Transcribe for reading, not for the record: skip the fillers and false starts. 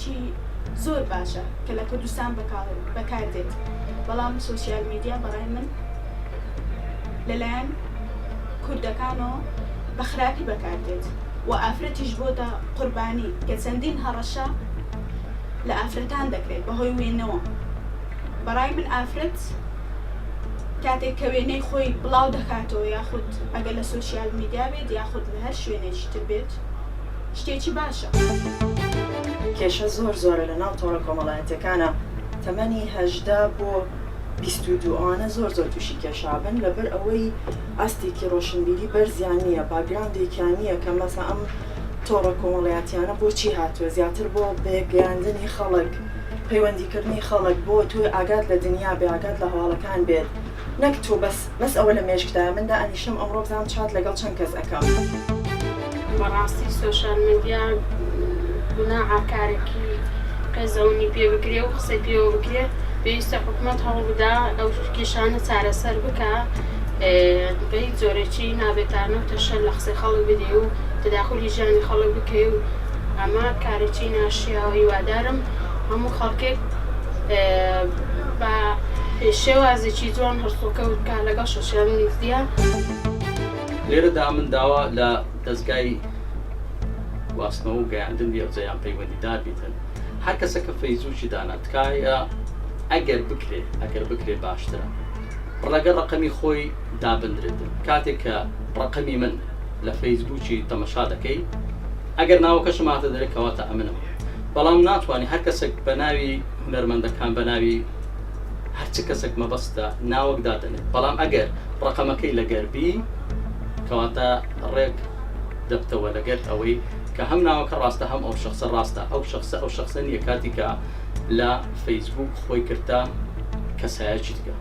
شتێکی زۆر باشە کە لە کوردستان بەکاردێت بەڵام سوسیال میدیا بەڕای من لەلایەن کوردەکانەوە بە خراپی بەکاردێت و ئافرەتیش بۆتە قوربانی کە چەندین هەڕەشە لە ئافرەتان دەکرێت بەهۆی وێنەوە بەڕای من ئافرەت کاتێک کە وێنەی خۆی بڵاو دەکاتەوە یاخود ئەگەر لە سوسیال میدیا بێت یاخود لە هەر شوێنێکی تر بێت شتێکی باشە. کێشە زۆرە لە ناو تۆڕە کۆمەڵایەتەکانە تەمەنی 18 بۆ 22 ئەوانە زۆر تووشی کێشابن لەبەر ئەوەی ئاستێکی ڕۆشنبیری بەرزیان نییە باگراوندێکیان نییە کە مەسا ئەم تۆڕە کۆمەڵایەتیانە بۆچی هاتووە زیاتر بۆ بێگەیاندنی خەڵک پەیوەندیکردنی خەڵک بۆ توی ئاگات لە دنیا بێ ئاگات لە هەواڵەکان بێت نەک تۆ بەس ئەوە لە مێشکدایە مندا ئەنیشم ئەمڕۆ بزانم چات لەگەڵ چەند کەس ئەەکەم. بەڕاستی سۆشال میدیا گوناحە کارێکی قەزەونی پێ بکرێ و قسەی پێوە بکرێت پێویستە حکوومەت هەوڵبدا ئەو کێشانە چارەسەر بکە بە هیچ جۆرێکی نابێتانە و تەشەر لە قسەی خەڵک بدێ و تداخلی ژیانی خەڵک بکەی و ئەمە کارێکی ناشیاوە هیوادارم هەموو خەڵکێک بە شێوازێکی جوان هەرسوکەوت کا لەگەڵ سۆشیال میدیا. لێرەدا من داوا لە دەستگای واستنەوە و گەیاندن بێوجەیان پەیوەندیدار بیتن هەر کەسە کە فەیسبووکی دانا تکایە ئەگەر بکرێ باشترە ڕەگەر ڕقەمی خۆی دابدرێتن کاتێک کە ڕقەمی من لە فەیسبووکی تەمەشا دەکەی ئەگەر ناوەکەشم هاتە دەرێکەوەتە ئەمنم بەڵام ناتوانانی هەر کەسێک بە ناوی هونەرمەندەکان بە ناوی هەرچ کەسێک مەبەستە ناوەک دادەنێت بەڵام ئەگەر ڕقەمەکەی لەگەربی کەواتە ڕێک دەبتەوە لەگەر ئەوەی کە هەم ناوەکە ڕاستە هەم ئەو شخصە ڕاستە ئەو شخصە نیە کاتی کە لە فەیسبوک خۆی کردە کەسایەکی دیکە.